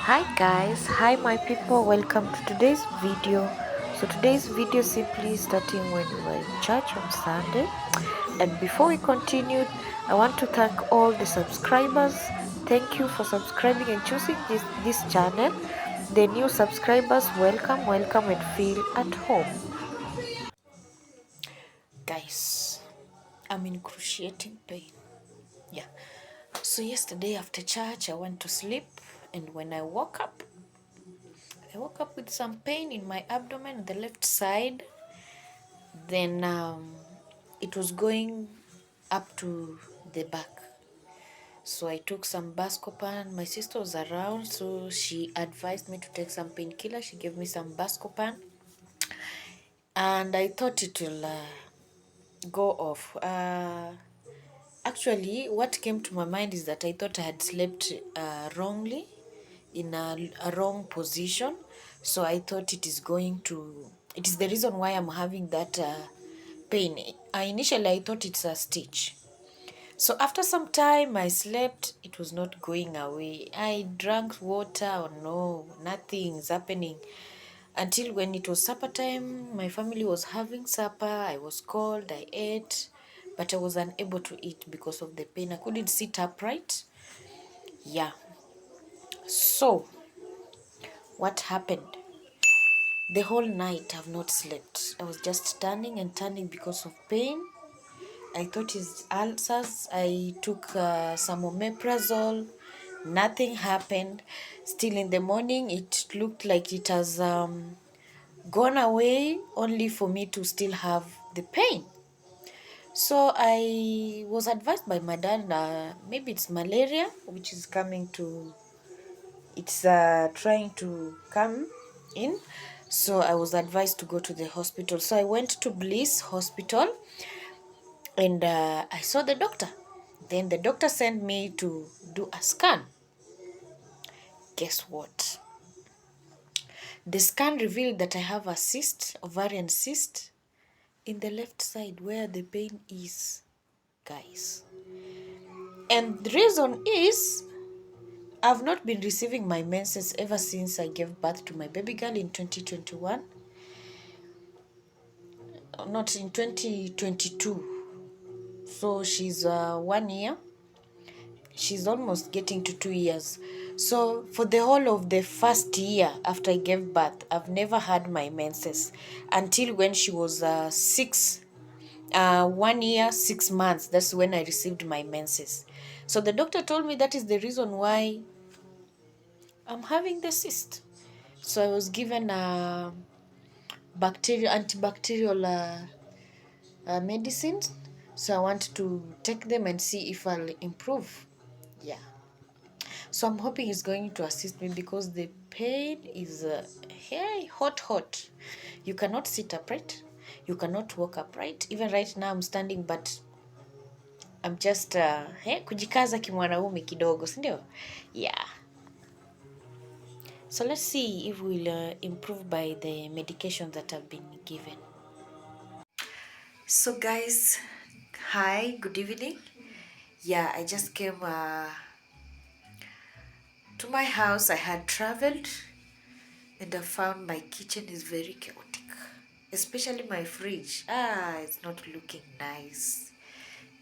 Hi guys, hi my people, welcome to today's video. So today's video simply starting when we were in church on Sunday. And before we continue, I want to thank all the subscribers. Thank you for subscribing and choosing this channel. The new subscribers, welcome and feel at home. Guys, I'm in excruciating pain. Yeah. So yesterday after church I went to sleep, and when I woke up with some pain in my abdomen, the left side. Then it was going up to the back. So I took some Buscopan. My sister was around, so she advised me to take some painkiller. She gave me some Buscopan, and I thought it will go off. Actually, what came to my mind is that I thought I had slept wrongly, in a wrong position. So I thought it is the reason why I'm having that pain. Initially, I thought it's a stitch. So after some time, I slept. It was not going away. I drank water. Oh no, nothing's happening. Until when it was supper time, my family was having supper. I was cold. I ate, but I was unable to eat because of the pain. I couldn't sit upright. Yeah. So what happened? The whole night I've not slept. I was just turning and turning because of pain. I thought it's ulcers. I took some omeprazole. Nothing happened. Still in the morning, it looked like it has gone away, only for me to still have the pain. So I was advised by my dad, maybe it's malaria, which is trying to come in. So I was advised to go to the hospital. So I went to Bliss Hospital, and I saw the doctor. Then the doctor sent me to do a scan. Guess what? The scan revealed that I have a cyst, ovarian cyst, in the left side where the pain is, guys. And the reason is I've not been receiving my menses ever since I gave birth to my baby girl in 2021. Not in 2022. So she's 1 year. She's almost getting to 2 years. So for the whole of the first year after I gave birth, I've never had my menses until when she was 1 year, 6 months. That's when I received my menses. So the doctor told me that is the reason why I'm having the cyst. So I was given a antibacterial medicines. So I want to take them and see if I'll improve. Yeah. So I'm hoping it's going to assist me because the pain is hey, hot. You cannot sit upright. You cannot walk upright. Even right now I'm standing, but I'm just kujikaza kimwanaume kidogo, si ndio? Yeah. So let's see if we'll improve by the medication that I've been given. So guys, hi, good evening. Yeah, I just came to my house. I had traveled, and I found my kitchen is very chaotic, especially my fridge. It's not looking nice.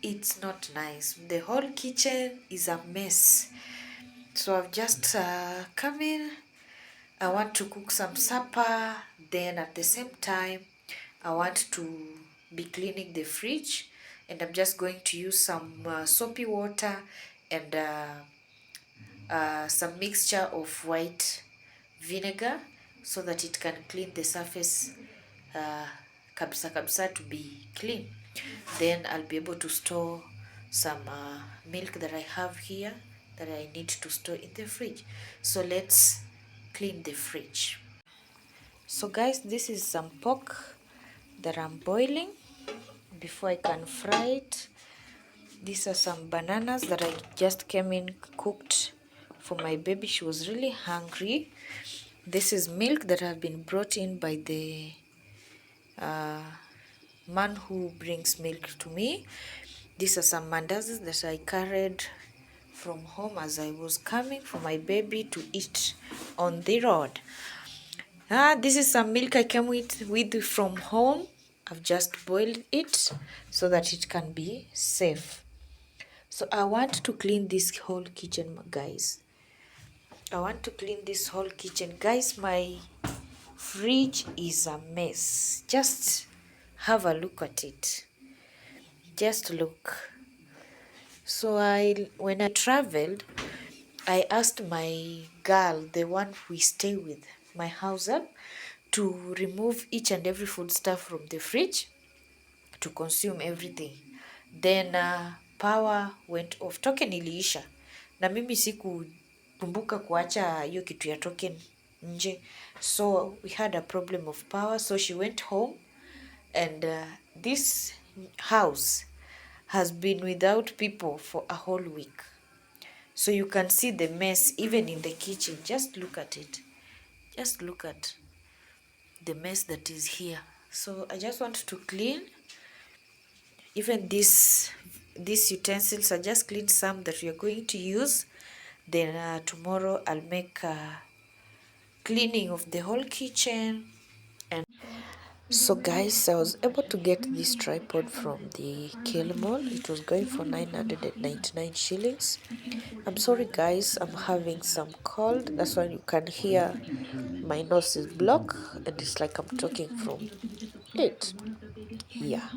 It's not nice. The whole kitchen is a mess. So I've just come in. I want to cook some supper. Then at the same time, I want to be cleaning the fridge, and I'm just going to use some soapy water and some mixture of white vinegar so that it can clean the surface kabisa kabisa to be clean. Then I'll be able to store some milk that I have here that I need to store in the fridge. So let's clean the fridge. So guys, this is some pork that I'm boiling before I can fry it. These are some bananas that I just came in cooked for my baby. She was really hungry. This is milk that have been brought in by the man who brings milk to me. These are some mandazis that I carried from home as I was coming for my baby to eat on the road. This is some milk I came with from home. I've just boiled it so that it can be safe. So I want to clean this whole kitchen, guys. I want to clean this whole kitchen. Guys, my fridge is a mess. Just have a look at it. Just look. So when I traveled, I asked my girl, the one we stay with, my house help, to remove each and every food stuff from the fridge to consume everything. Then power went off. Token iliisha na mimi sikukumbuka kuacha hiyo kitu ya token nje, so we had a problem of power. So she went home, and this house has been without people for a whole week. So you can see the mess even in the kitchen. Just look at it. Just look at the mess that is here. So I just want to clean even these utensils. I just cleaned some that we are going to use. Then tomorrow I'll make a cleaning of the whole kitchen. And so guys, I was able to get this tripod from the Kilimall. It was going for 999 shillings. I'm sorry guys, I'm having some cold. That's why you can hear my nose is blocked and it's like I'm talking from it. Yeah,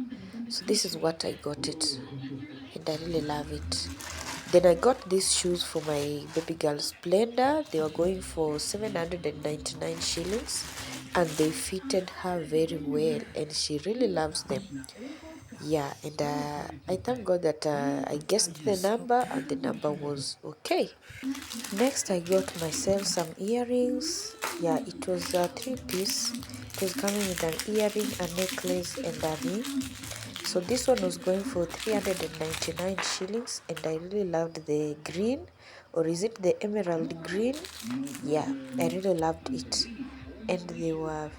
so this is what I got it, and I really love it. Then I got these shoes for my baby girl Splendor. They were going for 799 shillings, and they fitted her very well, and she really loves them. Yeah, and I thank God that I guessed the number and the number was okay. Next I got myself some earrings. Yeah, it was a 3-piece. It was coming with an earring, a necklace, and a ring. So this one was going for 399 shillings, and I really loved the green, or is it the emerald green? Yeah, I really loved it, and they were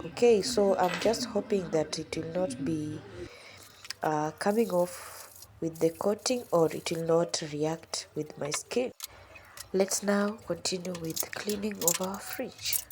okay. So I'm just hoping that it will not be coming off with the coating, or it will not react with my skin. Let's now continue with cleaning of our fridge.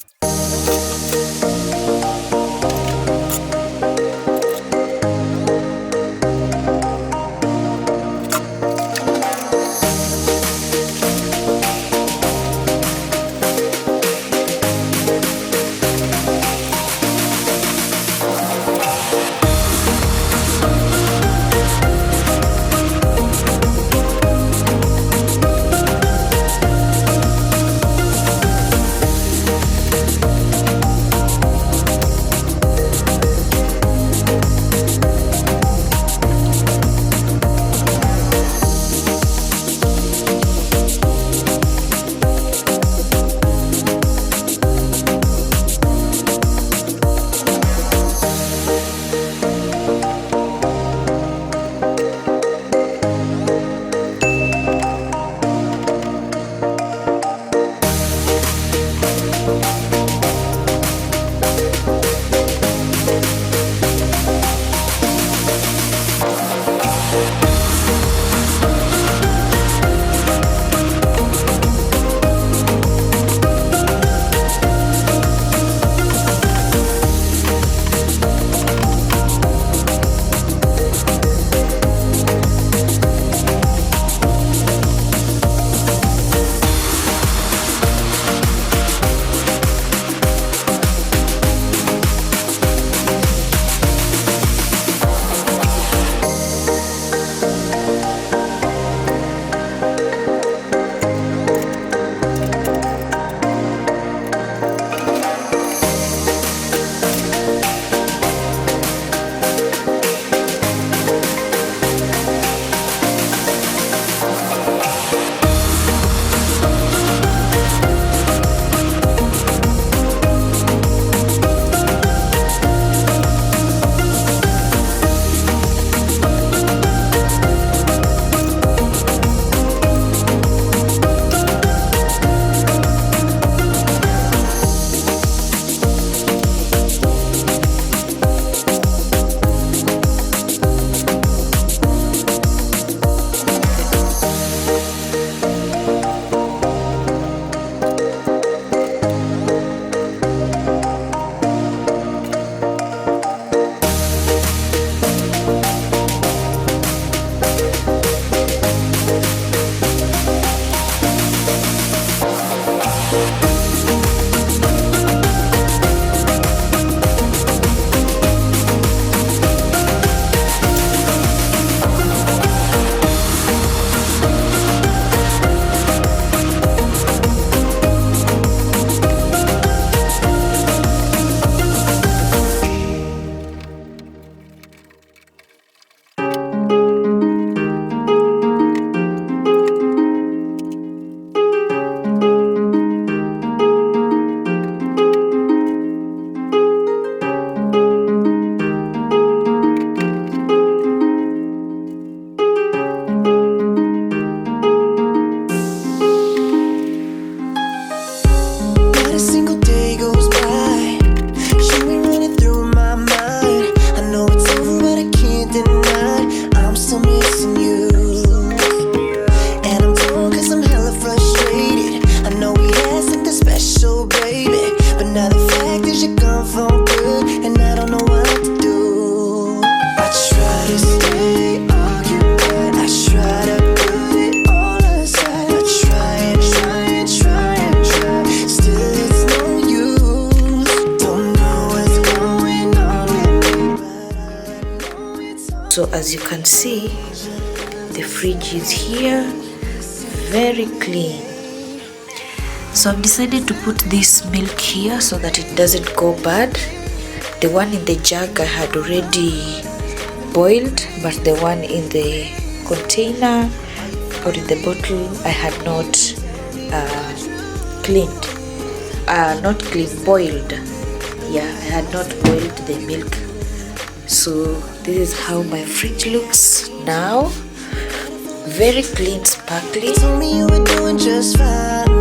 So as you can see, the fridge is here, very clean. So I've decided to put this milk here so that it doesn't go bad. The one in the jug I had already boiled, but the one in the container or in the bottle I had not boiled. Yeah, I had not boiled the milk. So this is how my fridge looks now. Very clean, sparkling. Told me you were doing just fine.